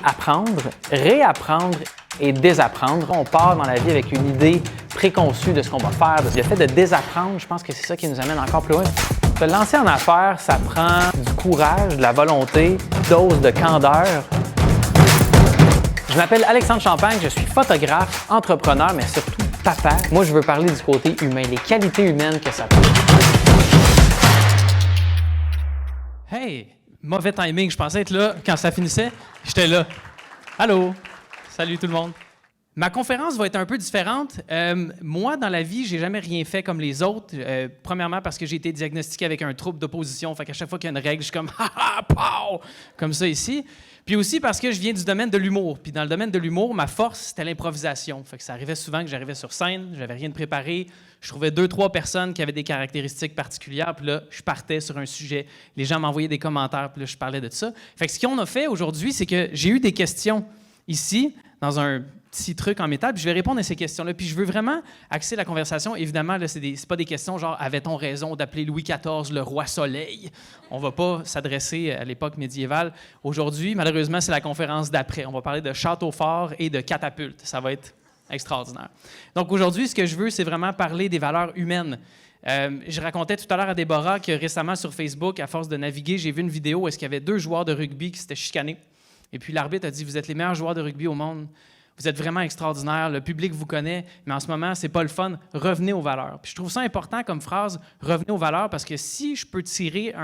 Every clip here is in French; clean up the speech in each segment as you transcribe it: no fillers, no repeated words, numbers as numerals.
apprendre, réapprendre et désapprendre. On part dans la vie avec une idée préconçue de ce qu'on va faire. Le fait de désapprendre, je pense que c'est ça qui nous amène encore plus loin. Se lancer en affaires, ça prend du courage, de la volonté, une dose de candeur. Je m'appelle Alexandre Champagne, je suis photographe, entrepreneur, mais surtout papa. Moi, je veux parler du côté humain, les qualités humaines que ça peut. Hey! Mauvais timing, je pensais être là. Quand ça finissait, j'étais là. Allô? Salut tout le monde. Ma conférence va être un peu différente. Moi, dans la vie, j'ai jamais rien fait comme les autres. Premièrement, parce que j'ai été diagnostiqué avec un trouble d'opposition. Fait qu'à chaque fois qu'il y a une règle, je suis comme « ha ha, pow! » comme ça ici. Puis aussi parce que je viens du domaine de l'humour. Puis dans le domaine de l'humour, ma force, c'était l'improvisation. Fait que ça arrivait souvent que j'arrivais sur scène, j'avais rien de préparé. Je trouvais 2-3 personnes qui avaient des caractéristiques particulières. Puis là, je partais sur un sujet. Les gens m'envoyaient des commentaires. Puis là, je parlais de ça. Fait que ce qu'on a fait aujourd'hui, c'est que j'ai eu des questions ici, dans un petit truc en métal, puis je vais répondre à ces questions-là. Puis je veux vraiment axer la conversation. Évidemment, là, c'est pas des questions genre « Avait-on raison d'appeler Louis XIV le roi soleil? » On va pas s'adresser à l'époque médiévale. Aujourd'hui, malheureusement, c'est la conférence d'après. On va parler de château fort et de catapulte. Ça va être extraordinaire. Donc aujourd'hui, ce que je veux, c'est vraiment parler des valeurs humaines. Je racontais tout à l'heure à Déborah que récemment sur Facebook, à force de naviguer, j'ai vu une vidéo où est-ce qu'il y avait 2 joueurs de rugby qui s'étaient chicanés. Et puis l'arbitre a dit « Vous êtes les meilleurs joueurs de rugby au monde. Vous êtes vraiment extraordinaires. Le public vous connaît, mais en ce moment, c'est pas le fun. Revenez aux valeurs. » Puis je trouve ça important comme phrase « Revenez aux valeurs » parce que si je peux tirer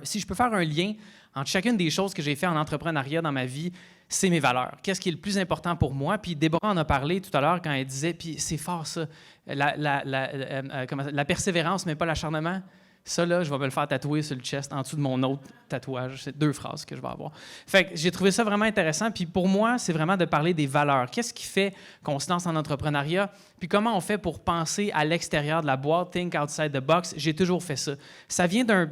si je peux faire un lien entre chacune des choses que j'ai fait en entrepreneuriat dans ma vie, c'est mes valeurs. Qu'est-ce qui est le plus important pour moi? Puis Déborah en a parlé tout à l'heure quand elle disait, puis c'est fort ça, la persévérance, mais pas l'acharnement. Ça, là, je vais me le faire tatouer sur le chest en dessous de mon autre tatouage. C'est 2 phrases que je vais avoir. Fait que j'ai trouvé ça vraiment intéressant. Puis pour moi, c'est vraiment de parler des valeurs. Qu'est-ce qui fait qu'on se lance en entrepreneuriat? Puis comment on fait pour penser à l'extérieur de la boîte, think outside the box? J'ai toujours fait ça. Ça vient d'un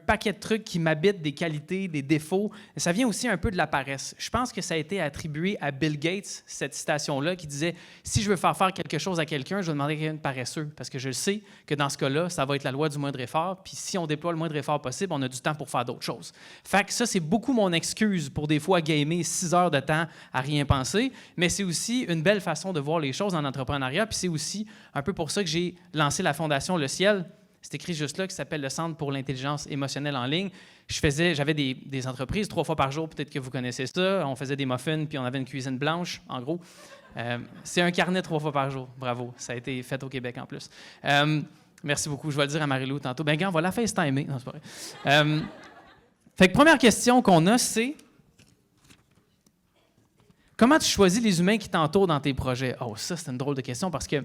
paquet de trucs qui m'habitent, des qualités, des défauts. Ça vient aussi un peu de la paresse. Je pense que ça a été attribué à Bill Gates, cette citation-là, qui disait « Si je veux faire quelque chose à quelqu'un, je vais demander à quelqu'un de paresseux. Parce que je sais que dans ce cas-là, ça va être la loi du moindre effort. Puis si on déploie le moindre effort possible, on a du temps pour faire d'autres choses. » Fait que ça, c'est beaucoup mon excuse pour des fois gamer 6 heures de temps à rien penser, mais c'est aussi une belle façon de voir les choses en entrepreneuriat. Puis c'est aussi un peu pour ça que j'ai lancé la Fondation Le Ciel. C'est écrit juste là, qui s'appelle le Centre pour l'intelligence émotionnelle en ligne. J'avais des entreprises 3 fois par jour, peut-être que vous connaissez ça. On faisait des muffins, puis on avait une cuisine blanche, en gros. C'est un carnet 3 fois par jour. Bravo, ça a été fait au Québec en plus. Merci beaucoup. Je vais le dire à Marie-Lou tantôt. Ben, gars, on va la FaceTimer. Non, c'est pas vrai. Fait que première question qu'on a, c'est comment tu choisis les humains qui t'entourent dans tes projets? Oh, ça, c'est une drôle de question parce que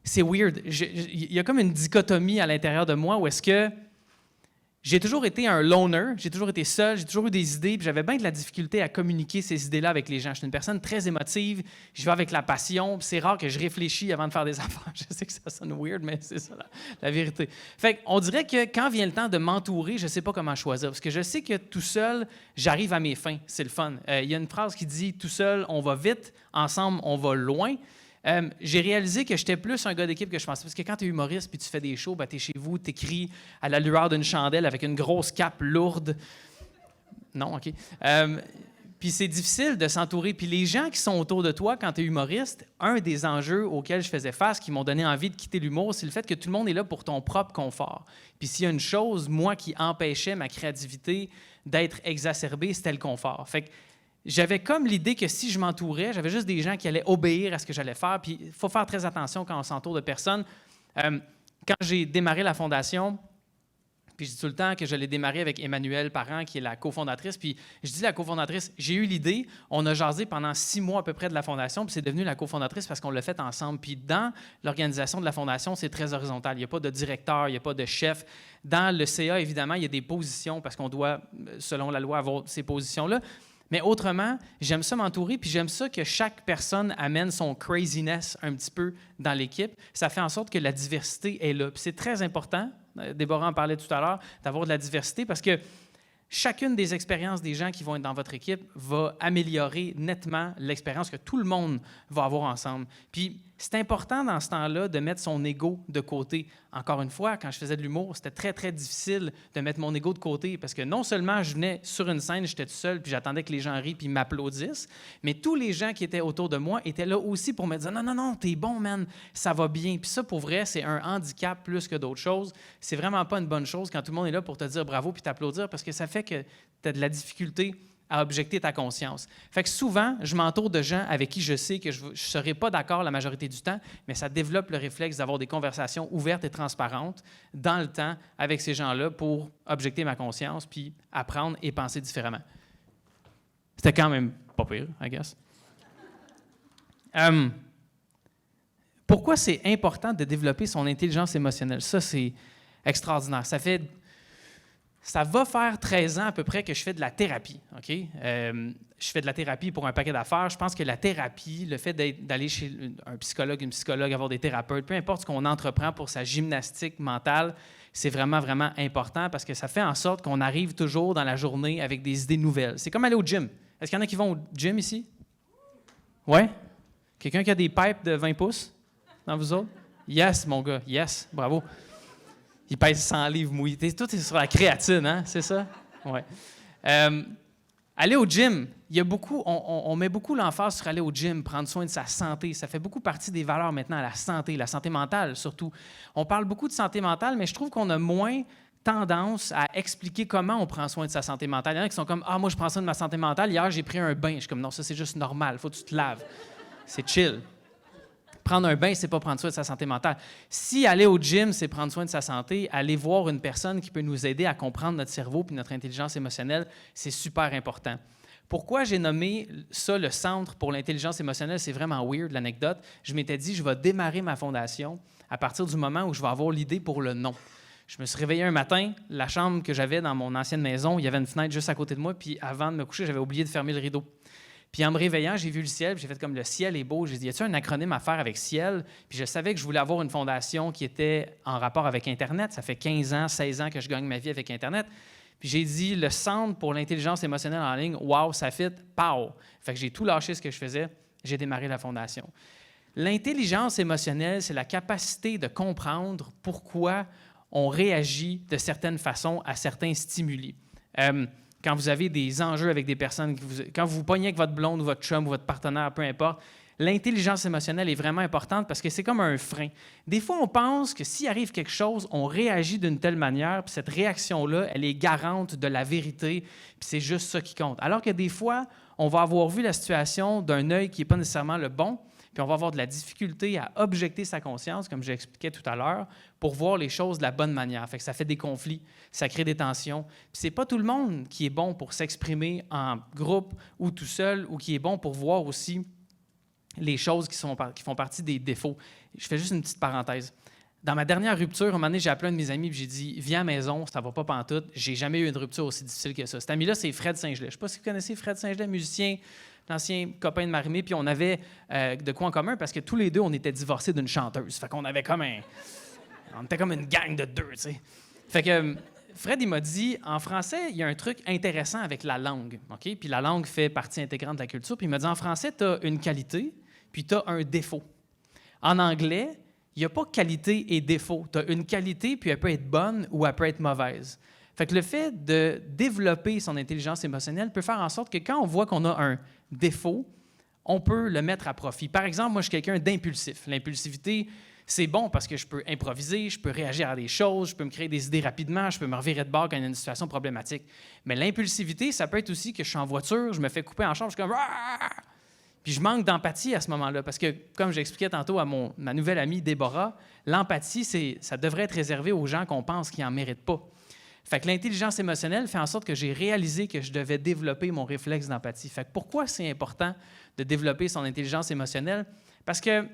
c'est weird. Il y a comme une dichotomie à l'intérieur de moi où est-ce que j'ai toujours été un loner, j'ai toujours été seul, j'ai toujours eu des idées, puis j'avais bien de la difficulté à communiquer ces idées-là avec les gens. Je suis une personne très émotive, je vais avec la passion, puis c'est rare que je réfléchis avant de faire des affaires. Je sais que ça sonne weird, mais c'est ça la vérité. Fait qu'on dirait que quand vient le temps de m'entourer, je ne sais pas comment choisir, parce que je sais que tout seul, j'arrive à mes fins. C'est le fun. Il y a une phrase qui dit « Tout seul, on va vite, ensemble, on va loin ». J'ai réalisé que j'étais plus un gars d'équipe que je pensais. Parce que quand tu es humoriste puis tu fais des shows, tu es chez vous, tu écris à la lueur d'une chandelle avec une grosse cape lourde. Non, OK. Puis c'est difficile de s'entourer. Puis les gens qui sont autour de toi quand tu es humoriste, un des enjeux auxquels je faisais face, qui m'ont donné envie de quitter l'humour, c'est le fait que tout le monde est là pour ton propre confort. Puis s'il y a une chose, moi, qui empêchait ma créativité d'être exacerbée, c'était le confort. Fait que j'avais comme l'idée que si je m'entourais, j'avais juste des gens qui allaient obéir à ce que j'allais faire. Puis il faut faire très attention quand on s'entoure de personnes. Quand j'ai démarré la fondation, puis je dis tout le temps que je l'ai démarré avec Emmanuelle Parent, qui est la cofondatrice. Puis je dis la cofondatrice, j'ai eu l'idée, on a jasé pendant 6 mois à peu près de la fondation, puis c'est devenu la cofondatrice parce qu'on l'a fait ensemble. Puis dans l'organisation de la fondation, c'est très horizontal. Il n'y a pas de directeur, il n'y a pas de chef. Dans le CA, évidemment, il y a des positions parce qu'on doit, selon la loi, avoir ces positions-là. Mais autrement, j'aime ça m'entourer, puis j'aime ça que chaque personne amène son craziness un petit peu dans l'équipe. Ça fait en sorte que la diversité est là. Puis c'est très important, Déborah en parlait tout à l'heure, d'avoir de la diversité parce que chacune des expériences des gens qui vont être dans votre équipe va améliorer nettement l'expérience que tout le monde va avoir ensemble. Puis c'est important dans ce temps-là de mettre son ego de côté. Encore une fois, quand je faisais de l'humour, c'était très, très difficile de mettre mon ego de côté parce que non seulement je venais sur une scène, j'étais tout seul, puis j'attendais que les gens rient puis m'applaudissent, mais tous les gens qui étaient autour de moi étaient là aussi pour me dire « Non, non, non, t'es bon, man, ça va bien. » Puis ça, pour vrai, c'est un handicap plus que d'autres choses. C'est vraiment pas une bonne chose quand tout le monde est là pour te dire bravo puis t'applaudir parce que ça fait que tu as de la difficulté à objecter ta conscience. Fait que souvent, je m'entoure de gens avec qui je sais que je ne serai pas d'accord la majorité du temps, mais ça développe le réflexe d'avoir des conversations ouvertes et transparentes dans le temps avec ces gens-là pour objecter ma conscience puis apprendre et penser différemment. C'était quand même pas pire, I guess. Pourquoi c'est important de développer son intelligence émotionnelle? Ça, c'est extraordinaire. Ça va faire 13 ans à peu près que je fais de la thérapie. OK? Je fais de la thérapie pour un paquet d'affaires. Je pense que la thérapie, le fait d'aller chez un psychologue, une psychologue, avoir des thérapeutes, peu importe ce qu'on entreprend pour sa gymnastique mentale, c'est vraiment, vraiment important parce que ça fait en sorte qu'on arrive toujours dans la journée avec des idées nouvelles. C'est comme aller au gym. Est-ce qu'il y en a qui vont au gym ici? Ouais? Quelqu'un qui a des pipes de 20 pouces dans vous autres? Yes, mon gars. Yes. Bravo. Il pèse 100 livres mouillés. Tout est sur la créatine, hein? C'est ça? Oui. Aller au gym, il y a beaucoup, on met beaucoup l'emphase sur aller au gym, prendre soin de sa santé. Ça fait beaucoup partie des valeurs maintenant, la santé mentale surtout. On parle beaucoup de santé mentale, mais je trouve qu'on a moins tendance à expliquer comment on prend soin de sa santé mentale. Il y en a qui sont comme « Ah, moi, je prends soin de ma santé mentale. Hier, j'ai pris un bain. » Je suis comme « Non, ça, c'est juste normal. Il faut que tu te laves. C'est chill. » Prendre un bain, c'est pas prendre soin de sa santé mentale. Si aller au gym, c'est prendre soin de sa santé, aller voir une personne qui peut nous aider à comprendre notre cerveau et notre intelligence émotionnelle, c'est super important. Pourquoi j'ai nommé ça le Centre pour l'intelligence émotionnelle? C'est vraiment weird, l'anecdote. Je m'étais dit, je vais démarrer ma fondation à partir du moment où je vais avoir l'idée pour le nom. Je me suis réveillé un matin, la chambre que j'avais dans mon ancienne maison, il y avait une fenêtre juste à côté de moi, puis avant de me coucher, j'avais oublié de fermer le rideau. Puis en me réveillant, j'ai vu le ciel, puis j'ai fait comme le ciel est beau. J'ai dit, y a-t-il un acronyme à faire avec ciel? Puis je savais que je voulais avoir une fondation qui était en rapport avec Internet. Ça fait 15 ans, 16 ans que je gagne ma vie avec Internet. Puis j'ai dit, le Centre pour l'intelligence émotionnelle en ligne, wow, ça fit, pow! Fait que j'ai tout lâché ce que je faisais, j'ai démarré la fondation. L'intelligence émotionnelle, c'est la capacité de comprendre pourquoi on réagit de certaines façons à certains stimuli. Quand vous avez des enjeux avec des personnes, quand vous vous pognez avec votre blonde ou votre chum ou votre partenaire, peu importe, l'intelligence émotionnelle est vraiment importante parce que c'est comme un frein. Des fois, on pense que s'il arrive quelque chose, on réagit d'une telle manière, puis cette réaction-là, elle est garante de la vérité, puis c'est juste ça qui compte. Alors que des fois, on va avoir vu la situation d'un œil qui n'est pas nécessairement le bon, puis on va avoir de la difficulté à objecter sa conscience, comme j'expliquais tout à l'heure, pour voir les choses de la bonne manière. Fait que ça fait des conflits, ça crée des tensions. Puis c'est pas tout le monde qui est bon pour s'exprimer en groupe ou tout seul, ou qui est bon pour voir aussi les choses qui font partie des défauts. Je fais juste une petite parenthèse. Dans ma dernière rupture, un moment donné, j'ai appelé un de mes amis et j'ai dit « Viens à la maison, ça va pas pantoute. » J'ai jamais eu une rupture aussi difficile que ça. Cet ami-là, c'est Fred Saint-Gelais. Je sais pas si vous connaissez Fred Saint-Gelais, musicien, l'ancien copain de Marimé, puis on avait de quoi en commun parce que tous les deux, on était divorcés d'une chanteuse. Fait qu'on avait on était comme une gang de deux, tu sais. Fait que Fred, il m'a dit, en français, il y a un truc intéressant avec la langue, OK? Puis la langue fait partie intégrante de la culture. Puis il m'a dit, en français, tu as une qualité, puis tu as un défaut. En anglais, il n'y a pas qualité et défaut. Tu as une qualité, puis elle peut être bonne ou elle peut être mauvaise. Fait que le fait de développer son intelligence émotionnelle peut faire en sorte que quand on voit qu'on a un défaut, on peut le mettre à profit. Par exemple, moi, je suis quelqu'un d'impulsif. L'impulsivité, c'est bon parce que je peux improviser, je peux réagir à des choses, je peux me créer des idées rapidement, je peux me revirer de bord quand il y a une situation problématique. Mais l'impulsivité, ça peut être aussi que je suis en voiture, je me fais couper en chambre, je suis comme... Puis je manque d'empathie à ce moment-là parce que, comme j'expliquais tantôt à ma nouvelle amie Déborah, l'empathie, ça devrait être réservé aux gens qu'on pense qu'ils n'en méritent pas. Fait que l'intelligence émotionnelle fait en sorte que j'ai réalisé que je devais développer mon réflexe d'empathie. Fait que pourquoi c'est important de développer son intelligence émotionnelle? Parce que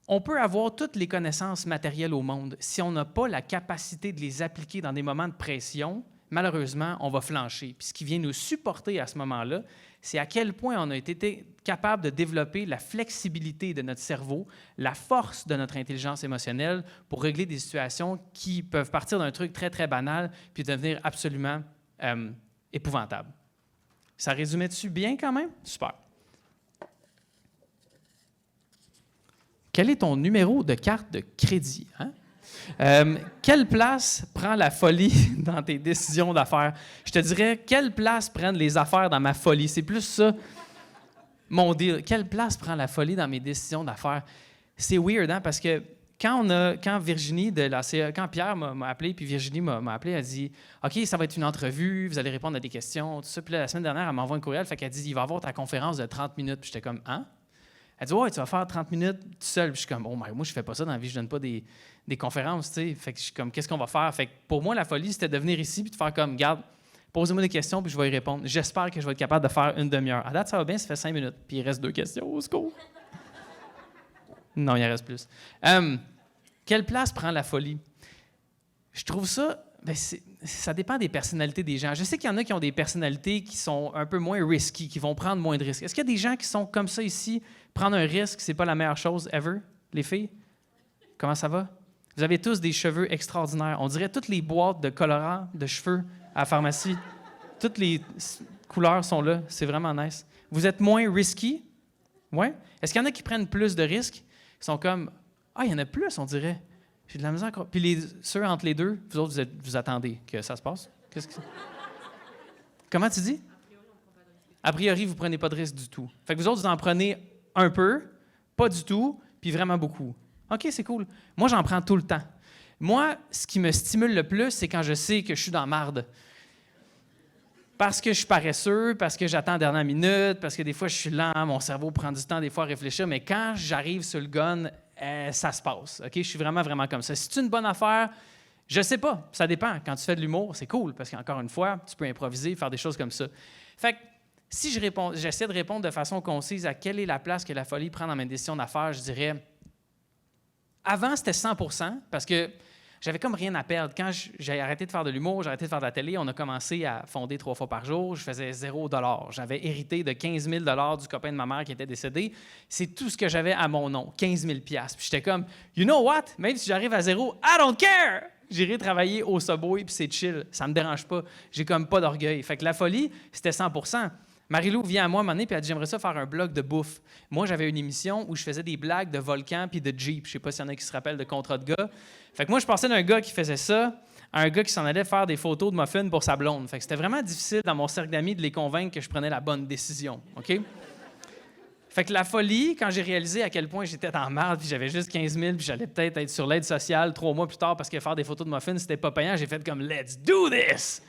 on peut avoir toutes les connaissances matérielles au monde. Si on n'a pas la capacité de les appliquer dans des moments de pression, malheureusement, on va flancher. Puis ce qui vient nous supporter à ce moment-là, c'est à quel point on a été capable de développer la flexibilité de notre cerveau, la force de notre intelligence émotionnelle pour régler des situations qui peuvent partir d'un truc très, très banal puis devenir absolument épouvantables. Ça résumait dessus bien quand même? Super. Quel est ton numéro de carte de crédit? Hein? Quelle place prend la folie dans tes décisions d'affaires? Je te dirais, quelle place prennent les affaires dans ma folie? C'est plus ça, mon deal. Quelle place prend la folie dans mes décisions d'affaires? C'est weird, hein? Parce que quand Virginie de la CA, quand Pierre m'a appelé, puis Virginie m'a appelé, elle a dit « OK, ça va être une entrevue, vous allez répondre à des questions, tout ça. » Puis là, la semaine dernière, elle m'envoie un courriel, fait qu'elle dit « Il va y avoir ta conférence de 30 minutes. » Puis j'étais comme « Hein? » Elle dit « Ouais, tu vas faire 30 minutes tout seul. » Puis je suis comme « Oh, moi, je fais pas ça dans la vie, je donne pas des conférences, tu sais. » Fait que je suis comme « Qu'est-ce qu'on va faire? » Fait que pour moi, la folie, c'était de venir ici puis de faire comme « Garde, posez-moi des questions, puis je vais y répondre. J'espère que je vais être capable de faire une demi-heure. » À date, ça va bien, ça fait 5 minutes. Puis il reste 2 questions au secours. Non, il en reste plus. Quelle place prend la folie? Je trouve ça, ça dépend des personnalités des gens. Je sais qu'il y en a qui ont des personnalités qui sont un peu moins risky, qui vont prendre moins de risques. Est-ce qu'il y a des gens qui sont comme ça ici? Prendre un risque, c'est pas la meilleure chose ever, les filles? Comment ça va? Vous avez tous des cheveux extraordinaires. On dirait toutes les boîtes de colorants de cheveux à la pharmacie. Toutes les couleurs sont là. C'est vraiment nice. Vous êtes moins risky? Oui? Est-ce qu'il y en a qui prennent plus de risques? Ils sont comme... Ah, il y en a plus, on dirait. J'ai de la misère. Puis ceux entre les deux, vous autres, vous attendez que ça se passe? Comment tu dis? A priori, vous ne prenez pas de risque du tout. Fait que vous autres, vous en prenez un peu, pas du tout, puis vraiment beaucoup. OK, c'est cool. Moi, j'en prends tout le temps. Moi, ce qui me stimule le plus, c'est quand je sais que je suis dans la marde. Parce que je suis paresseux, parce que j'attends la dernière minute, parce que des fois, je suis lent, mon cerveau prend du temps des fois à réfléchir, mais quand j'arrive sur le gun, ça se passe. OK? Je suis vraiment, vraiment comme ça. Si c'est une bonne affaire, je sais pas. Ça dépend. Quand tu fais de l'humour, c'est cool, parce qu'encore une fois, tu peux improviser, faire des choses comme ça. Fait que si j'essaie de répondre de façon concise à quelle est la place que la folie prend dans mes décisions d'affaires, je dirais, avant, c'était 100%, parce que j'avais comme rien à perdre. Quand j'ai arrêté de faire de l'humour, j'ai arrêté de faire de la télé, on a commencé à fonder 3 fois par jour, je faisais $0. J'avais hérité de 15 000 du copain de ma mère qui était décédé. C'est tout ce que j'avais à mon nom, 15 000 Puis j'étais comme, you know what? Même si j'arrive à 0, I don't care! J'irai travailler au Subway, puis c'est chill. Ça me dérange pas. J'ai comme pas d'orgueil. Fait que la folie, c'était 100%. Marie-Lou vient à moi un moment donné, puis elle dit « J'aimerais ça faire un blog de bouffe. » Moi, j'avais une émission où je faisais des blagues de volcans puis de Jeep. Je sais pas s'il y en a qui se rappellent de Contrat de gars. Fait que moi, je passais d'un gars qui faisait ça à un gars qui s'en allait faire des photos de muffins pour sa blonde. Fait que c'était vraiment difficile dans mon cercle d'amis de les convaincre que je prenais la bonne décision. OK? Fait que la folie, quand j'ai réalisé à quel point j'étais en marde, puis j'avais juste 15 000, puis j'allais peut-être être sur l'aide sociale 3 mois plus tard parce que faire des photos de muffins, c'était pas payant, j'ai fait comme « Let's do this! »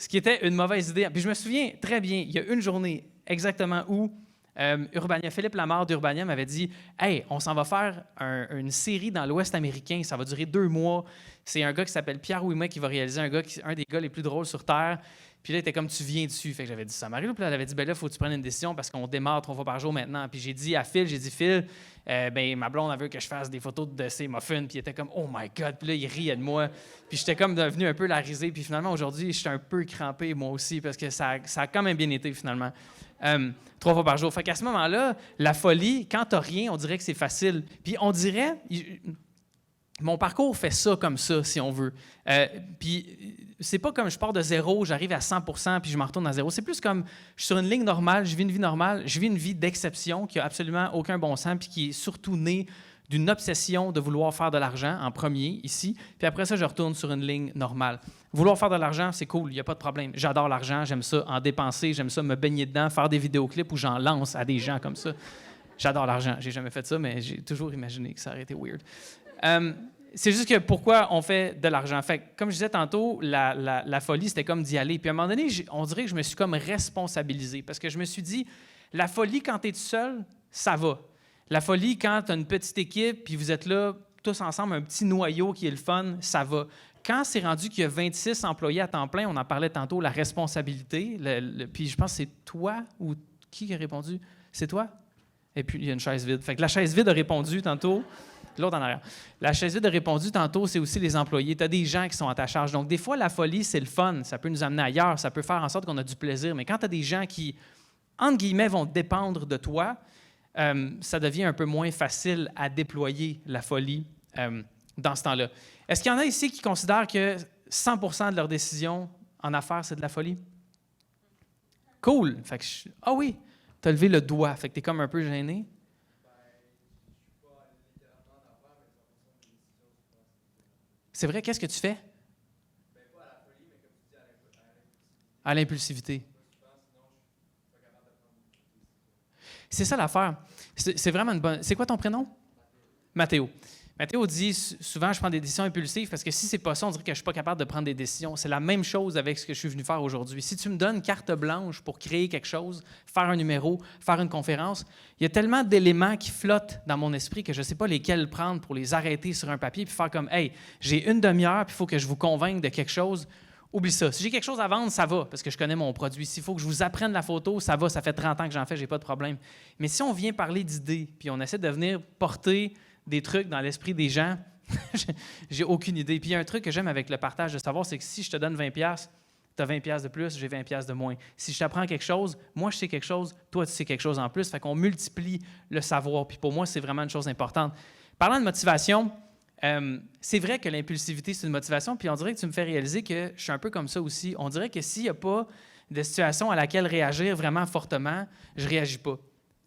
Ce qui était une mauvaise idée. Puis je me souviens très bien, il y a une journée exactement où Philippe Lamarre d'Urbania m'avait dit « Hey, on s'en va faire une série dans l'Ouest américain, ça va durer 2 mois. C'est un gars qui s'appelle Pierre Ouimet qui va réaliser un des gars les plus drôles sur Terre. » Puis là, il était comme « Tu viens dessus. » Fait que j'avais dit ça à Marie-Lou, puis elle avait dit « Ben là, il faut que tu prennes une décision parce qu'on démarre 3 fois par jour maintenant. » Puis j'ai dit à Phil, Phil, ma blonde, elle veut que je fasse des photos de ses muffins. Puis il était comme « Oh my God! » Puis là, il riait de moi. Puis j'étais comme devenu un peu la risée. Puis finalement, aujourd'hui, j'étais un peu crampé, moi aussi, parce que ça a quand même bien été, finalement. 3 fois par jour. Fait qu'à ce moment-là, la folie, quand t'as rien, on dirait que c'est facile. Puis on dirait... Mon parcours fait ça comme ça, si on veut. Puis c'est pas comme je pars de 0, j'arrive à 100% puis je m'en retourne à 0. C'est plus comme je suis sur une ligne normale, je vis une vie normale, je vis une vie d'exception qui a absolument aucun bon sens puis qui est surtout née d'une obsession de vouloir faire de l'argent en premier, ici. Puis après ça, je retourne sur une ligne normale. Vouloir faire de l'argent, c'est cool, il n'y a pas de problème. J'adore l'argent, j'aime ça en dépenser, j'aime ça me baigner dedans, faire des vidéoclips où j'en lance à des gens comme ça. J'adore l'argent. J'ai jamais fait ça, mais j'ai toujours imaginé que ça aurait été weird. C'est juste que pourquoi on fait de l'argent? Fait que, comme je disais tantôt, la folie, c'était comme d'y aller. Puis à un moment donné, on dirait que je me suis comme responsabilisé parce que je me suis dit, la folie, quand tu es tout seul, ça va. La folie, quand tu as une petite équipe puis vous êtes là tous ensemble, un petit noyau qui est le fun, ça va. Quand c'est rendu qu'il y a 26 employés à temps plein, on en parlait tantôt, la responsabilité, puis je pense que c'est toi ou qui a répondu? C'est toi? Et puis, il y a une chaise vide. Fait que la chaise vide a répondu tantôt. L'autre en arrière. La chaise vide a répondu tantôt, c'est aussi les employés. Tu as des gens qui sont à ta charge. Donc, des fois, la folie, c'est le fun. Ça peut nous amener ailleurs. Ça peut faire en sorte qu'on a du plaisir. Mais quand tu as des gens qui, entre guillemets, vont dépendre de toi, ça devient un peu moins facile à déployer la folie dans ce temps-là. Est-ce qu'il y en a ici qui considèrent que 100% de leurs décisions en affaires, c'est de la folie? Cool. Fait que oui, tu as levé le doigt. Fait que tu es comme un peu gêné. C'est vrai, qu'est-ce que tu fais? À l'impulsivité. C'est ça l'affaire. C'est vraiment une bonne... C'est quoi ton prénom? Mathéo. Mathéo dit souvent, je prends des décisions impulsives parce que si c'est pas ça, on dirait que je suis pas capable de prendre des décisions. C'est la même chose avec ce que je suis venu faire aujourd'hui. Si tu me donnes carte blanche pour créer quelque chose, faire un numéro, faire une conférence, il y a tellement d'éléments qui flottent dans mon esprit que je sais pas lesquels prendre pour les arrêter sur un papier puis faire comme, hey, j'ai une demi-heure puis il faut que je vous convainque de quelque chose. Oublie ça. Si j'ai quelque chose à vendre, ça va, parce que je connais mon produit. S'il faut que je vous apprenne la photo, ça va, ça fait 30 ans que j'en fais, j'ai pas de problème. Mais si on vient parler d'idées, puis on essaie de venir porter des trucs dans l'esprit des gens, j'ai aucune idée. Puis il y a un truc que j'aime avec le partage de savoir, c'est que si je te donne 20$, tu as 20$ de plus, j'ai 20$ de moins. Si je t'apprends quelque chose, moi je sais quelque chose, toi tu sais quelque chose en plus, fait qu'on multiplie le savoir. Puis pour moi, c'est vraiment une chose importante. Parlant de motivation, c'est vrai que l'impulsivité, c'est une motivation, puis on dirait que tu me fais réaliser que je suis un peu comme ça aussi. On dirait que s'il n'y a pas de situation à laquelle réagir vraiment fortement, je ne réagis pas.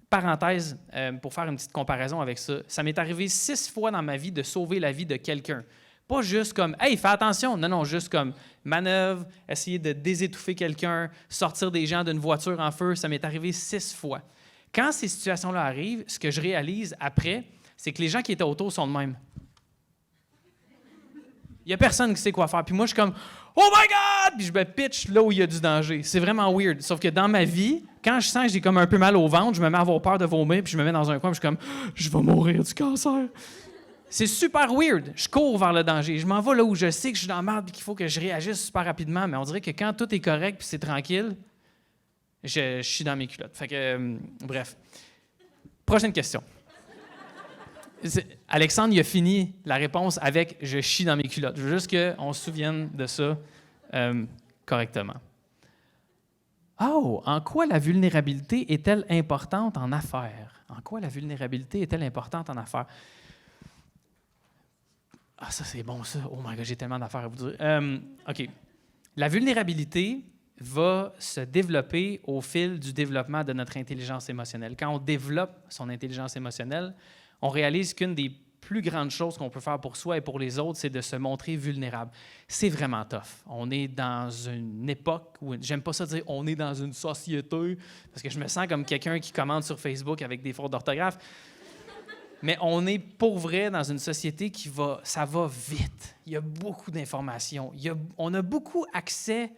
Parenthèse, pour faire une petite comparaison avec ça, ça m'est arrivé 6 fois dans ma vie de sauver la vie de quelqu'un. Pas juste comme « Hey, fais attention! » Non, juste comme manœuvre, essayer de désétouffer quelqu'un, sortir des gens d'une voiture en feu, ça m'est arrivé 6 fois. Quand ces situations-là arrivent, ce que je réalise après, c'est que les gens qui étaient autour sont de même. Il n'y a personne qui sait quoi faire. Puis moi, je suis comme « Oh my God! » Puis je me pitch là où il y a du danger. C'est vraiment weird. Sauf que dans ma vie, quand je sens que j'ai comme un peu mal au ventre, je me mets à avoir peur de vomir, puis je me mets dans un coin, puis je suis comme « Je vais mourir du cancer. » C'est super weird. Je cours vers le danger. Je m'en vais là où je sais que je suis dans la merde et qu'il faut que je réagisse super rapidement. Mais on dirait que quand tout est correct puis c'est tranquille, je suis dans mes culottes. Fait que, bref. Prochaine question. Alexandre, il a fini la réponse avec « je chie dans mes culottes ». Je veux juste qu'on se souvienne de ça correctement. Oh, en quoi la vulnérabilité est-elle importante en affaires? En quoi la vulnérabilité est-elle importante en affaires? Ah, ça, c'est bon, ça. Oh my God, j'ai tellement d'affaires à vous dire. OK. La vulnérabilité va se développer au fil du développement de notre intelligence émotionnelle. Quand on développe son intelligence émotionnelle, on réalise qu'une des plus grandes choses qu'on peut faire pour soi et pour les autres, c'est de se montrer vulnérable. C'est vraiment tough. On est dans une époque où, j'aime pas ça dire « on est dans une société », parce que je me sens comme quelqu'un qui commente sur Facebook avec des fautes d'orthographe. Mais on est pour vrai dans une société ça va vite. Il y a beaucoup d'informations. On a beaucoup accès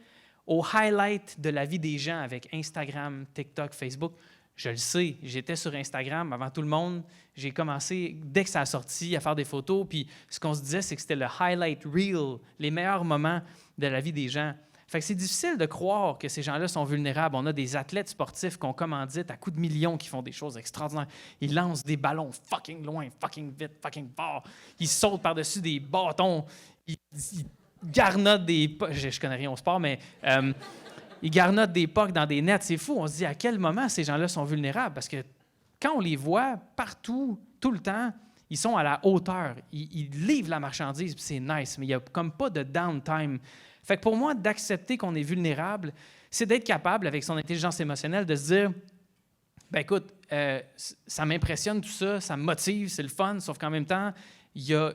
aux highlights de la vie des gens avec Instagram, TikTok, Facebook. Je le sais, j'étais sur Instagram avant tout le monde. J'ai commencé, dès que ça a sorti, à faire des photos. Puis ce qu'on se disait, c'est que c'était le highlight reel, les meilleurs moments de la vie des gens. Fait que c'est difficile de croire que ces gens-là sont vulnérables. On a des athlètes sportifs qu'on commandite à coups de millions qui font des choses extraordinaires. Ils lancent des ballons fucking loin, fucking vite, fucking fort. Ils sautent par-dessus des bâtons. Ils garnotent des... Je connais rien au sport, mais... ils garnotent des pucks dans des nets. C'est fou. On se dit à quel moment ces gens-là sont vulnérables. Parce que quand on les voit partout, tout le temps, ils sont à la hauteur. Ils livrent la marchandise, puis c'est nice. Mais il n'y a comme pas de downtime. Fait que pour moi, d'accepter qu'on est vulnérable, c'est d'être capable, avec son intelligence émotionnelle, de se dire « ben écoute, ça m'impressionne tout ça, ça me motive, c'est le fun, sauf qu'en même temps, il y a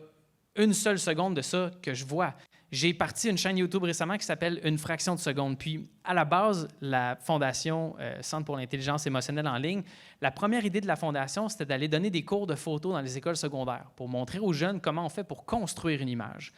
une seule seconde de ça que je vois. » J'ai parti une chaîne YouTube récemment qui s'appelle « Une fraction de seconde ». Puis, à la base, la Fondation Centre pour l'intelligence émotionnelle en ligne, la première idée de la Fondation, c'était d'aller donner des cours de photo dans les écoles secondaires pour montrer aux jeunes comment on fait pour construire une image.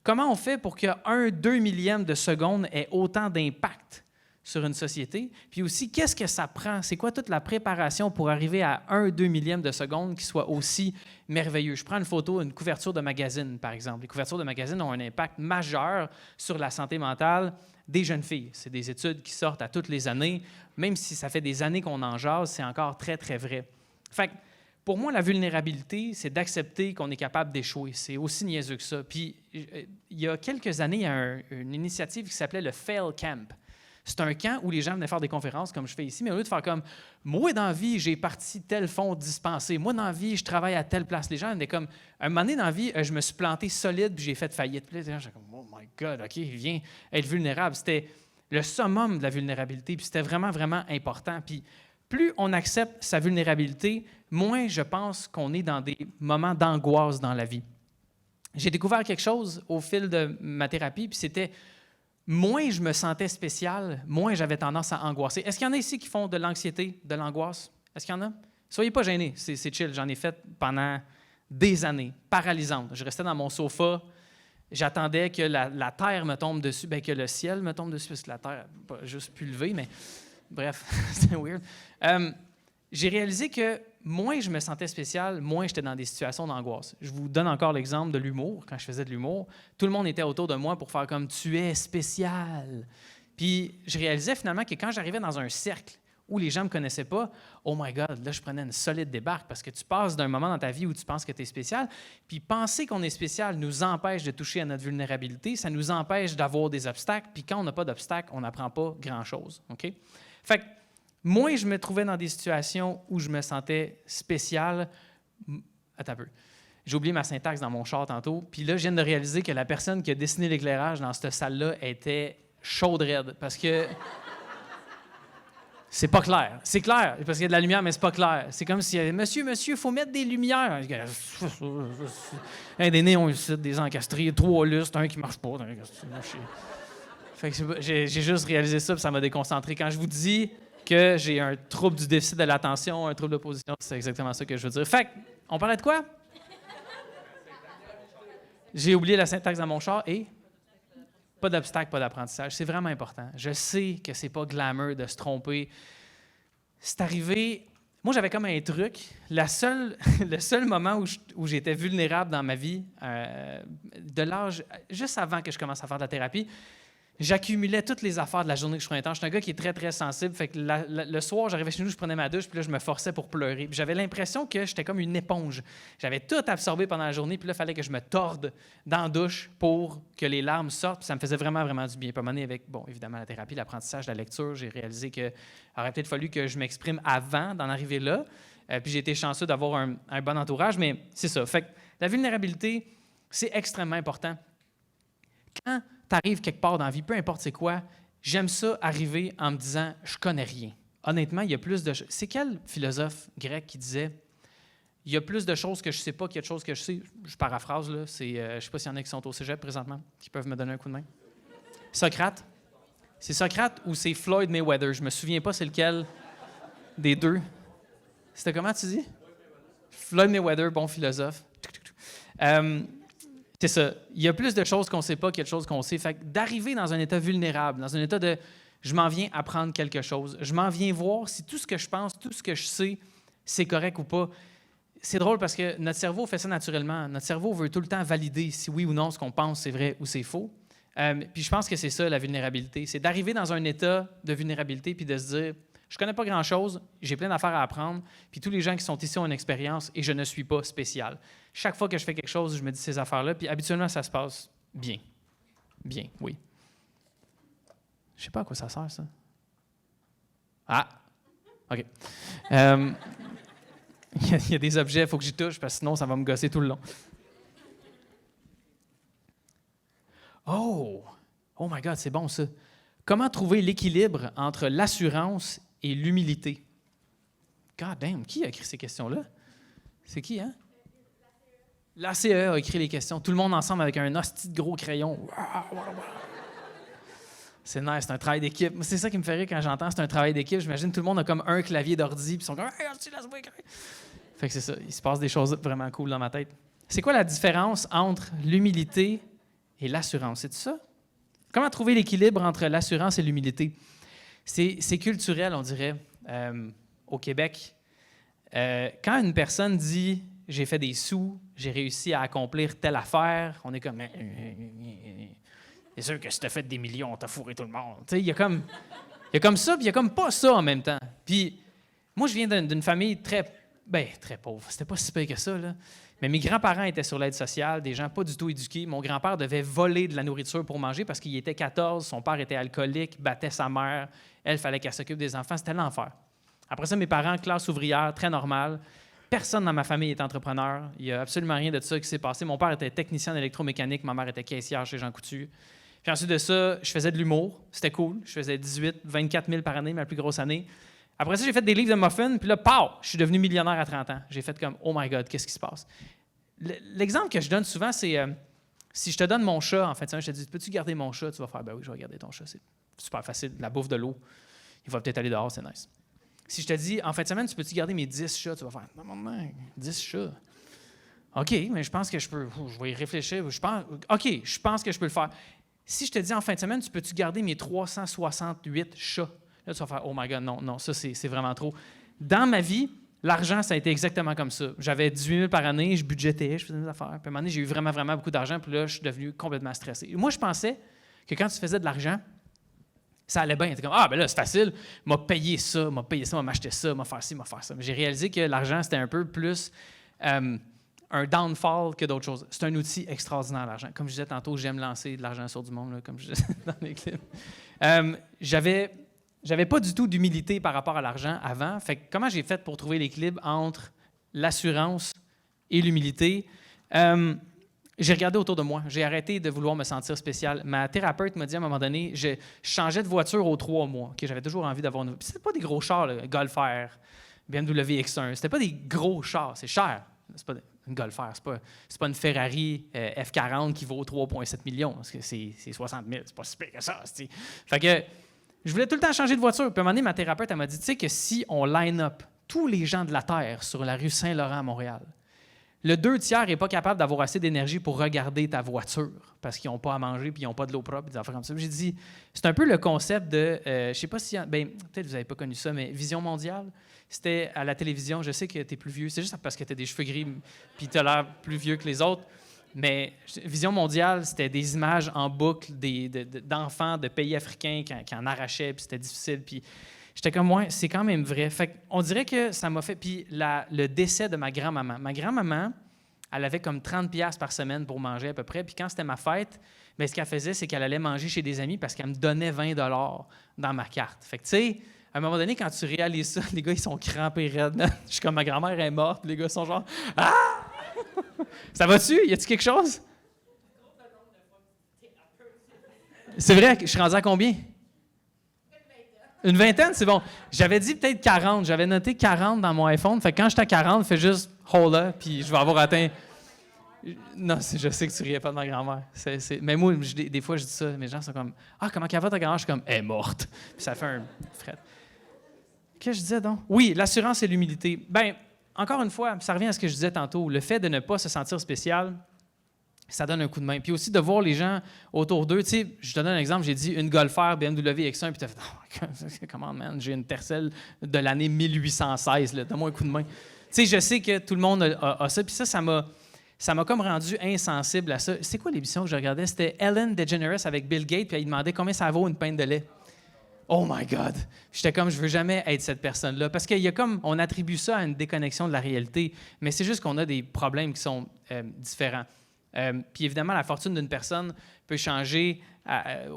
Comment on fait pour qu'un 2 millième de seconde ait autant d'impact sur une société? Puis aussi, qu'est-ce que ça prend? C'est quoi toute la préparation pour arriver à 2 millième de seconde qui soit aussi merveilleux? Je prends une photo, une couverture de magazine, par exemple. Les couvertures de magazine ont un impact majeur sur la santé mentale des jeunes filles. C'est des études qui sortent à toutes les années. Même si ça fait des années qu'on en jase, c'est encore très, très vrai. Fait que, pour moi, la vulnérabilité, c'est d'accepter qu'on est capable d'échouer. C'est aussi niaiseux que ça. Puis, il y a quelques années, il y a une initiative qui s'appelait le Fail Camp. C'est un camp où les gens venaient faire des conférences, comme je fais ici, mais au lieu de faire comme « moi, dans la vie, j'ai parti tel fonds dispensé. Moi, dans la vie, je travaille à telle place. » Les gens venaient comme « un moment donné, dans la vie, je me suis planté solide puis j'ai fait faillite. » Puis là, les gens, j'étais comme « oh my God, OK, il vient être vulnérable. » C'était le summum de la vulnérabilité, puis c'était vraiment, vraiment important. Puis plus on accepte sa vulnérabilité, moins je pense qu'on est dans des moments d'angoisse dans la vie. j'ai découvert quelque chose au fil de ma thérapie, puis c'était moins je me sentais spécial, moins j'avais tendance à angoisser. Est-ce qu'il y en a ici qui font de l'anxiété, de l'angoisse? Est-ce qu'il y en a? Soyez pas gênés, c'est chill. J'en ai fait pendant des années, paralysantes. Je restais dans mon sofa, j'attendais que la terre me tombe dessus, bien que le ciel me tombe dessus, parce que la terre n'a pas juste pu lever, mais bref, c'était weird. J'ai réalisé que moins je me sentais spécial, moins j'étais dans des situations d'angoisse. Je vous donne encore l'exemple de l'humour. Quand je faisais de l'humour, tout le monde était autour de moi pour faire comme « tu es spécial ». Puis je réalisais finalement que quand j'arrivais dans un cercle où les gens ne me connaissaient pas, « oh my God », là je prenais une solide débarque parce que tu passes d'un moment dans ta vie où tu penses que tu es spécial, puis penser qu'on est spécial nous empêche de toucher à notre vulnérabilité, ça nous empêche d'avoir des obstacles, puis quand on n'a pas d'obstacles, on n'apprend pas grand-chose. OK? Fait que moins je me trouvais dans des situations où je me sentais spécial. Attends un peu. J'ai oublié ma syntaxe dans mon char tantôt. Puis là, je viens de réaliser que la personne qui a dessiné l'éclairage dans cette salle-là était chaude raide. Parce que c'est pas clair. C'est clair, parce qu'il y a de la lumière, mais c'est pas clair. C'est comme si, monsieur, il faut mettre des lumières. Des néons ici, des encastrés, 3 lustres, un qui marche pas. Fait que j'ai juste réalisé ça, puis ça m'a déconcentré. Quand je vous dis que j'ai un trouble du déficit de l'attention, un trouble d'opposition, c'est exactement ça que je veux dire. Fait on parlait de quoi? J'ai oublié la syntaxe dans mon char et pas d'obstacle, pas d'apprentissage. C'est vraiment important. Je sais que c'est pas glamour de se tromper. C'est arrivé... Moi, j'avais comme un truc. Le seul moment où j'étais vulnérable dans ma vie, de l'âge, juste avant que je commence à faire de la thérapie, j'accumulais toutes les affaires de la journée que je prenais temps. Je suis un gars qui est très, très sensible. Fait que le soir, j'arrivais chez nous, je prenais ma douche, puis là, je me forçais pour pleurer. Puis j'avais l'impression que j'étais comme une éponge. J'avais tout absorbé pendant la journée, puis là, il fallait que je me torde dans la douche pour que les larmes sortent. Puis ça me faisait vraiment, vraiment du bien. Puis à un moment donné, avec, bon, évidemment, la thérapie, l'apprentissage, la lecture, j'ai réalisé qu'il aurait peut-être fallu que je m'exprime avant d'en arriver là. Puis j'ai été chanceux d'avoir un bon entourage, mais c'est ça. Fait que la vulnérabilité, c'est extrêmement important. Quand tu arrives quelque part dans la vie, peu importe c'est quoi, j'aime ça arriver en me disant « je connais rien ». Honnêtement, il y a plus de... C'est quel philosophe grec qui disait « il y a plus de choses que je ne sais pas qu'il y a de choses que je sais ». Je paraphrase, là. Je ne sais pas s'il y en a qui sont au cégep présentement, qui peuvent me donner un coup de main. Socrate. C'est Socrate ou c'est Floyd Mayweather? Je ne me souviens pas c'est lequel des deux. C'était comment tu dis? Floyd Mayweather, bon philosophe. C'est ça. Il y a plus de choses qu'on ne sait pas qu'il y a de choses qu'on sait. Fait que d'arriver dans un état vulnérable, dans un état de « je m'en viens apprendre quelque chose », je m'en viens voir si tout ce que je pense, tout ce que je sais, c'est correct ou pas. C'est drôle parce que notre cerveau fait ça naturellement. Notre cerveau veut tout le temps valider si oui ou non ce qu'on pense c'est vrai ou c'est faux. Puis je pense que c'est ça la vulnérabilité. C'est d'arriver dans un état de vulnérabilité puis de se dire « je connais pas grand-chose, j'ai plein d'affaires à apprendre, puis tous les gens qui sont ici ont une expérience et je ne suis pas spécial. » Chaque fois que je fais quelque chose, je me dis ces affaires-là, puis habituellement, ça se passe bien. Bien, oui. Je sais pas à quoi ça sert, ça. Ah! OK. Il y a des objets, il faut que j'y touche, parce que sinon, ça va me gosser tout le long. Oh! Oh my God, c'est bon, ça. Comment trouver l'équilibre entre l'assurance et l'humilité? God damn, qui a écrit ces questions-là? C'est qui, hein? L'ACE a écrit les questions. Tout le monde ensemble avec un hostie de gros crayon. C'est nice, c'est un travail d'équipe. C'est ça qui me fait rire quand j'entends c'est un travail d'équipe. J'imagine tout le monde a comme un clavier d'ordi, puis ils sont comme hey, laisse-moi écrire. Fait que c'est ça, il se passe des choses vraiment cool dans ma tête. C'est quoi la différence entre l'humilité et l'assurance? C'est ça? Comment trouver l'équilibre entre l'assurance et l'humilité? C'est culturel, on dirait, au Québec. Quand une personne dit « j'ai fait des sous, j'ai réussi à accomplir telle affaire », on est comme « c'est sûr que si tu as fait des millions, tu as fourré tout le monde. » Il y a comme ça, puis il y a comme pas ça en même temps. Puis moi, je viens d'une famille très pauvre. C'était pas si pire que ça, là. Mais mes grands-parents étaient sur l'aide sociale, des gens pas du tout éduqués. Mon grand-père devait voler de la nourriture pour manger parce qu'il était 14, son père était alcoolique, battait sa mère. Elle, fallait qu'elle s'occupe des enfants. C'était l'enfer. Après ça, mes parents, classe ouvrière, très normale. Personne dans ma famille est entrepreneur. Il n'y a absolument rien de ça qui s'est passé. Mon père était technicien d'électromécanique, ma mère était caissière chez Jean Coutu. Puis ensuite de ça, je faisais de l'humour. C'était cool. Je faisais 18, 24 000 par année, ma plus grosse année. Après ça, j'ai fait des livres de muffins, puis là, pow! Je suis devenu millionnaire à 30 ans. J'ai fait comme « Oh my God, qu'est-ce qui se passe? » L'exemple que je donne souvent, c'est si je te donne mon chat, en fait, je te dis, peux-tu garder mon chat? Tu vas faire, ben oui, je vais garder ton chat. C'est super facile. La bouffe, de l'eau. Il va peut-être aller dehors, c'est nice. Si je te dis, en fin de semaine, tu peux-tu garder mes 10 chats? Tu vas faire, non, 10 chats. OK, mais je pense que je peux. Je vais y réfléchir. OK, je pense que je peux le faire. Si je te dis, en fin de semaine, tu peux-tu garder mes 368 chats? Là, tu vas faire, oh my God, non, ça, c'est vraiment trop. Dans ma vie, l'argent, ça a été exactement comme ça. J'avais 18 000 par année, je budgétais, je faisais des affaires. Puis à un moment donné, j'ai eu vraiment, vraiment beaucoup d'argent. Puis là, je suis devenu complètement stressé. Moi, je pensais que quand tu faisais de l'argent, ça allait bien. Tu es comme, ben là, c'est facile. M'a payé ça, m'a m'acheter ça, m'a faire ci, m'a faire ça. Mais j'ai réalisé que l'argent, c'était un peu plus un downfall que d'autres choses. C'est un outil extraordinaire, l'argent. Comme je disais tantôt, j'aime lancer de l'argent sur du monde, là, comme je disais dans les clips. J'avais pas du tout d'humilité par rapport à l'argent avant. Fait que comment j'ai fait pour trouver l'équilibre entre l'assurance et l'humilité? J'ai regardé autour de moi. J'ai arrêté de vouloir me sentir spécial. Ma thérapeute m'a dit à un moment donné, je changeais de voiture aux 3 mois. Okay, j'avais toujours envie d'avoir une... C'était pas des gros chars, là, Golf R, BMW X1. C'était pas des gros chars. C'est cher. C'est pas une Golf R. C'est pas une Ferrari F40 qui vaut 3,7 millions. Parce que c'est 60 000. C'est pas si pire que ça. T'sais. Fait que je voulais tout le temps changer de voiture. Puis à un moment donné, ma thérapeute elle m'a dit, tu sais que si on line up tous les gens de la Terre sur la rue Saint-Laurent à Montréal, le 2/3 n'est pas capable d'avoir assez d'énergie pour regarder ta voiture parce qu'ils n'ont pas à manger puis ils n'ont pas de l'eau propre, des affaires comme ça. J'ai dit, c'est un peu le concept de, je ne sais pas si, peut-être vous n'avez pas connu ça, mais Vision mondiale, c'était à la télévision. Je sais que tu es plus vieux, c'est juste parce que tu as des cheveux gris puis tu as l'air plus vieux que les autres. Mais Vision mondiale, c'était des images en boucle d'enfants de pays africains qui en arrachaient, puis c'était difficile. Puis j'étais comme, ouais, c'est quand même vrai. Fait on dirait que ça m'a fait... Puis le décès de ma grand-maman. Ma grand-maman, elle avait comme 30$ par semaine pour manger à peu près. Puis quand c'était ma fête, bien, ce qu'elle faisait, c'est qu'elle allait manger chez des amis parce qu'elle me donnait 20$ dans ma carte. Fait que, tu sais, à un moment donné, quand tu réalises ça, les gars, ils sont crampés raides. Je suis comme, ma grand-mère est morte. Les gars sont genre, ah! Ça va-tu? Y a-tu quelque chose? C'est vrai, je suis rendu à combien? Une vingtaine, c'est bon. J'avais dit peut-être 40. J'avais noté 40 dans mon iPhone. Fait que quand j'étais à 40, fais juste « hold là », puis je vais avoir atteint... Non, je sais que tu riais pas de ma grand-mère. Mais moi, des fois, je dis ça. Mes gens sont comme « Ah, comment qu'elle va ta grand-mère? » Je suis comme « Elle est morte. » Puis ça fait un fret. Qu'est-ce que je disais donc? Oui, l'assurance et l'humilité. Bien, encore une fois, ça revient à ce que je disais tantôt. Le fait de ne pas se sentir spécial, ça donne un coup de main. Puis aussi de voir les gens autour d'eux. Tu sais, je te donne un exemple, j'ai dit une Golf R, BMW X1, puis tu as fait oh, comment, man, j'ai une Tercel de l'année 1816, là, donne-moi un coup de main. Tu sais, je sais que tout le monde a ça, puis ça m'a comme rendu insensible à ça. C'est quoi l'émission que je regardais? C'était Ellen DeGeneres avec Bill Gates, puis elle demandait combien ça vaut une pinte de lait. Oh my God! J'étais comme, je veux jamais être cette personne-là. Parce qu'il y a comme, on attribue ça à une déconnexion de la réalité, mais c'est juste qu'on a des problèmes qui sont différents. Puis évidemment, la fortune d'une personne peut changer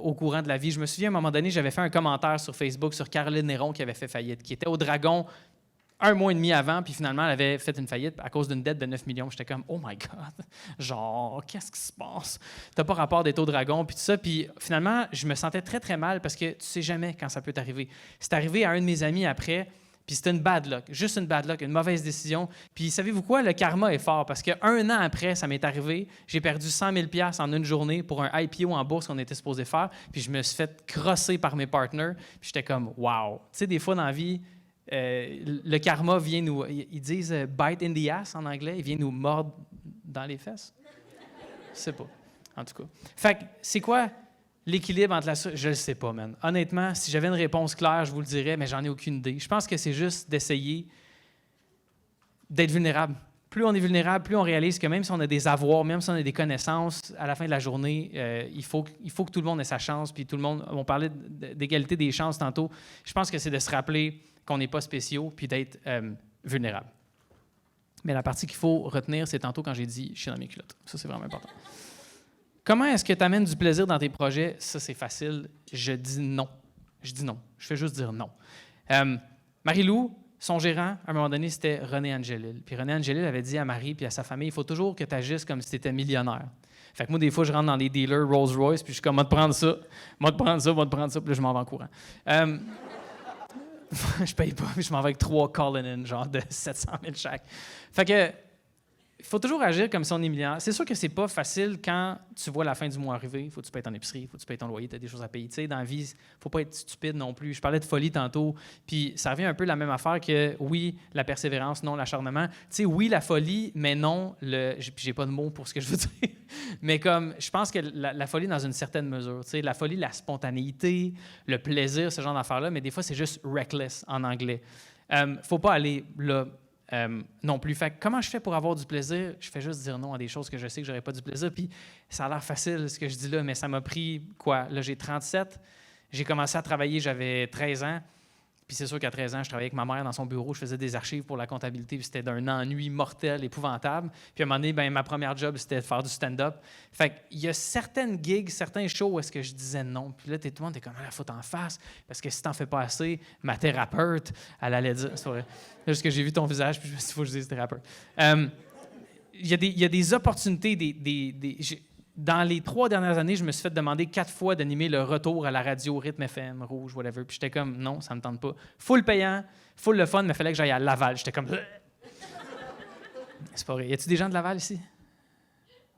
au courant de la vie. Je me souviens, à un moment donné, j'avais fait un commentaire sur Facebook sur Caroline Néron qui avait fait faillite, qui était au Dragon 1 mois et demi avant, puis finalement, elle avait fait une faillite à cause d'une dette de 9 millions. J'étais comme, oh my God! Genre, qu'est-ce qui se passe? T'as pas rapport d'être au Dragon, puis tout ça. Puis finalement, je me sentais très, très mal parce que tu sais jamais quand ça peut t'arriver. C'est arrivé à un de mes amis après, puis c'était une bad luck, juste une bad luck, une mauvaise décision. Puis savez-vous quoi? Le karma est fort parce qu'un an après, ça m'est arrivé, j'ai perdu 100 000 $ en une journée pour un IPO en bourse qu'on était supposé faire, puis je me suis fait crosser par mes partners, puis j'étais comme, wow! Tu sais, des fois dans la vie, le karma vient nous... Ils disent « bite in the ass » en anglais. Il vient nous mordre dans les fesses. Je sais pas, en tout cas. Fait que, c'est quoi l'équilibre entre la... Je le sais pas, man. Honnêtement, si j'avais une réponse claire, je vous le dirais, mais j'en ai aucune idée. Je pense que c'est juste d'essayer d'être vulnérable. Plus on est vulnérable, plus on réalise que même si on a des avoirs, même si on a des connaissances, à la fin de la journée, il faut que tout le monde ait sa chance. Puis tout le monde... On parlait d'égalité des chances tantôt. Je pense que c'est de se rappeler qu'on n'est pas spéciaux, puis d'être vulnérable. Mais la partie qu'il faut retenir, c'est tantôt quand j'ai dit « je suis dans mes culottes ». Ça, c'est vraiment important. Comment est-ce que tu amènes du plaisir dans tes projets? Ça, c'est facile. Je dis non. Je dis non. Je fais juste dire non. Marie-Lou, son gérant, à un moment donné, c'était René Angelil. Puis René Angelil avait dit à Marie puis à sa famille, il faut toujours que tu agisses comme si tu étais millionnaire. Fait que moi, des fois, je rentre dans des dealers Rolls-Royce, puis je suis comme, moi, te prendre ça, moi, te prendre ça, moi, te prendre ça, puis là, je m'en vais en courant. Je paye pas, je m'en vais avec 3 Cullinan, genre de 700 000 chaque. Fait que il faut toujours agir comme si on est millionnaire. C'est sûr que c'est pas facile quand tu vois la fin du mois arriver. Il faut que tu payes ton épicerie, il faut que tu payes ton loyer, tu as des choses à payer. Tu sais, dans la vie, il ne faut pas être stupide non plus. Je parlais de folie tantôt, puis ça revient un peu la même affaire que oui, la persévérance, non l'acharnement. Tu sais, oui, la folie, mais non j'ai pas de mots pour ce que je veux dire. Mais comme, je pense que la folie dans une certaine mesure. Tu sais, la folie, la spontanéité, le plaisir, ce genre d'affaires-là, mais des fois, c'est juste reckless en anglais. Faut pas aller là. Non plus. Fait que comment je fais pour avoir du plaisir? Je fais juste dire non à des choses que je sais que j'aurais pas du plaisir. Puis ça a l'air facile ce que je dis là, mais ça m'a pris quoi? Là, j'ai 37. J'ai commencé à travailler, j'avais 13 ans. Puis c'est sûr qu'à 13 ans, je travaillais avec ma mère dans son bureau, je faisais des archives pour la comptabilité, puis c'était d'un ennui mortel, épouvantable. Puis à un moment donné, ma première job, c'était de faire du stand-up. Fait qu'il y a certaines gigs, certains shows où est-ce que je disais non. Puis là, tout le monde était comme, il faut t'en fasses, parce que si t'en fais pas assez, ma thérapeute, elle allait dire, c'est vrai. Là, juste que j'ai vu ton visage, puis je me suis dit, il faut que je dise thérapeute. Il y a des opportunités, dans les 3 dernières années, je me suis fait demander 4 fois d'animer le retour à la radio, Rythme FM, Rouge, whatever. Puis j'étais comme, non, ça me tente pas. Full payant, full le fun, mais il fallait que j'aille à Laval. J'étais comme, c'est pas vrai. Y a-tu des gens de Laval ici?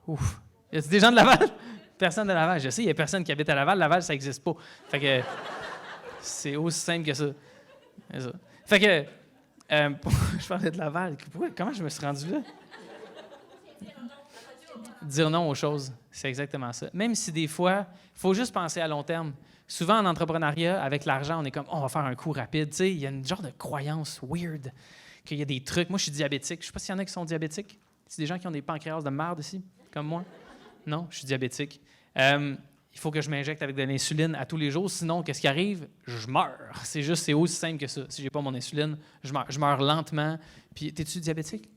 Ouf. Y a-tu des gens de Laval? Personne de Laval. Je sais, il y a personne qui habite à Laval. Laval, ça n'existe pas. Fait que c'est aussi simple que ça. C'est ça. Fait que, je parlais de Laval. Comment je me suis rendu là? Dire non aux choses, c'est exactement ça. Même si des fois, il faut juste penser à long terme. Souvent, en entrepreneuriat, avec l'argent, on est comme, on va faire un coup rapide. Tu sais, il y a une genre de croyance weird qu'il y a des trucs. Moi, je suis diabétique. Je ne sais pas s'il y en a qui sont diabétiques. C'est des gens qui ont des pancréas de merde ici, comme moi. Non, je suis diabétique. Il faut que je m'injecte avec de l'insuline à tous les jours. Sinon, qu'est-ce qui arrive? Je meurs. C'est aussi simple que ça. Si je n'ai pas mon insuline, je meurs. Je meurs lentement. Puis, t'es-tu diabétique?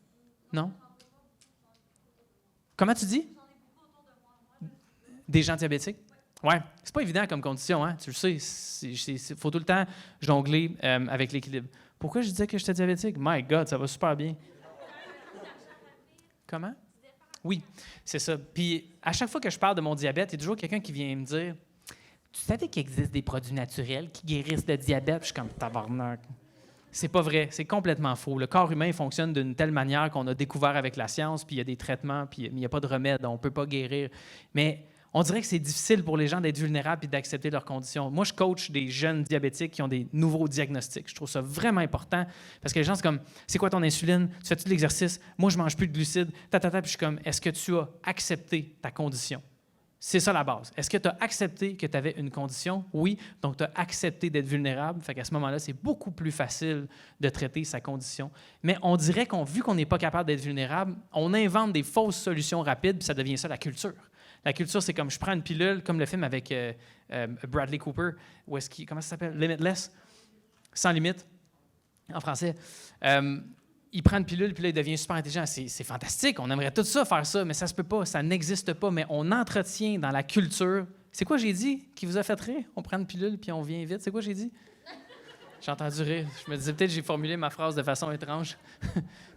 Non? Comment tu dis? Des gens diabétiques? Oui. C'est pas évident comme condition, hein? Tu le sais. Il faut tout le temps jongler avec l'équilibre. Pourquoi je disais que j'étais diabétique? My God, ça va super bien. Comment? Oui, c'est ça. Puis, à chaque fois que je parle de mon diabète, il y a toujours quelqu'un qui vient me dire « Tu savais qu'il existe des produits naturels qui guérissent le diabète? » Je suis comme « Tabarnak. » C'est pas vrai, c'est complètement faux. Le corps humain fonctionne d'une telle manière qu'on a découvert avec la science, puis il y a des traitements, puis il n'y a pas de remède, on ne peut pas guérir. Mais on dirait que c'est difficile pour les gens d'être vulnérables et d'accepter leurs conditions. Moi, je coach des jeunes diabétiques qui ont des nouveaux diagnostics. Je trouve ça vraiment important parce que les gens, c'est comme, c'est quoi ton insuline? Tu fais-tu de l'exercice? Moi, je ne mange plus de glucides. Puis je suis comme, est-ce que tu as accepté ta condition? C'est ça la base. Est-ce que tu as accepté que tu avais une condition? Oui. Donc, tu as accepté d'être vulnérable. Fait qu'à ce moment-là, c'est beaucoup plus facile de traiter sa condition. Mais on dirait vu qu'on n'est pas capable d'être vulnérable, on invente des fausses solutions rapides, puis ça devient ça la culture. La culture, c'est comme je prends une pilule, comme le film avec Bradley Cooper, comment ça s'appelle? Limitless, sans limite, en français. Il prend une pilule, puis là, il devient super intelligent. C'est fantastique, on aimerait tout ça, faire ça, mais ça se peut pas, ça n'existe pas. Mais on entretient dans la culture... C'est quoi j'ai dit qui vous a fait rire? On prend une pilule, puis on vient vite. C'est quoi j'ai dit? J'ai entendu rire. Je me disais peut-être que j'ai formulé ma phrase de façon étrange.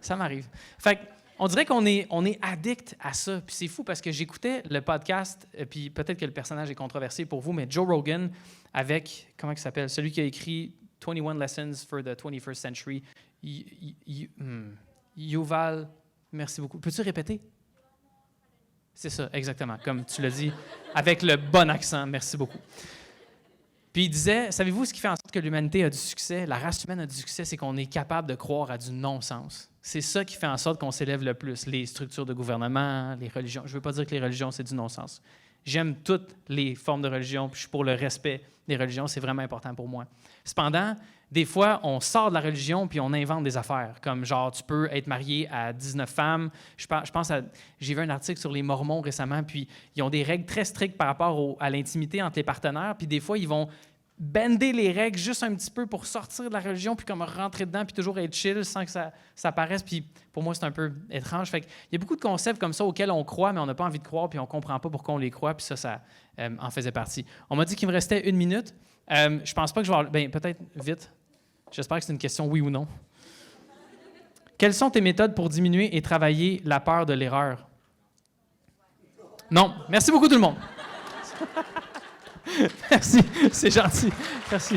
Ça m'arrive. Fait que, on dirait qu'on est addict à ça. Puis c'est fou parce que j'écoutais le podcast, puis peut-être que le personnage est controversé pour vous, mais Joe Rogan avec, comment il s'appelle? Celui qui a écrit 21 Lessons for the 21st Century. Yuval, merci beaucoup. Peux-tu répéter? C'est ça, exactement, comme tu l'as dit, avec le bon accent. Merci beaucoup. Puis il disait, savez-vous ce qui fait en sorte que l'humanité a du succès, la race humaine a du succès, c'est qu'on est capable de croire à du non-sens. C'est ça qui fait en sorte qu'on s'élève le plus. Les structures de gouvernement, les religions. Je ne veux pas dire que les religions, c'est du non-sens. J'aime toutes les formes de religion, puis je suis pour le respect des religions, c'est vraiment important pour moi. Cependant, des fois, on sort de la religion puis on invente des affaires, comme genre, tu peux être marié à 19 femmes. J'ai vu un article sur les Mormons récemment, puis ils ont des règles très strictes par rapport à l'intimité entre les partenaires, puis des fois, ils vont bender les règles juste un petit peu pour sortir de la religion, puis comme rentrer dedans, puis toujours être chill sans que ça paraisse. Puis pour moi, c'est un peu étrange. Fait qu'il y a beaucoup de concepts comme ça auxquels on croit, mais on n'a pas envie de croire, puis on ne comprend pas pourquoi on les croit, puis ça en faisait partie. On m'a dit qu'il me restait 1 minute. Je pense pas que je vais avoir... peut-être vite. J'espère que c'est une question oui ou non. Quelles sont tes méthodes pour diminuer et travailler la peur de l'erreur? Non. Merci beaucoup tout le monde. Merci, c'est gentil. Merci.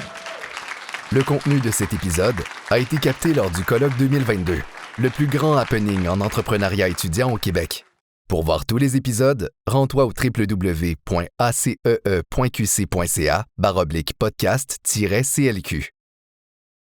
Le contenu de cet épisode a été capté lors du colloque 2022. le plus grand happening en entrepreneuriat étudiant au Québec. Pour voir tous les épisodes, rends-toi au www.acee.qc.ca/podcast-CLQ.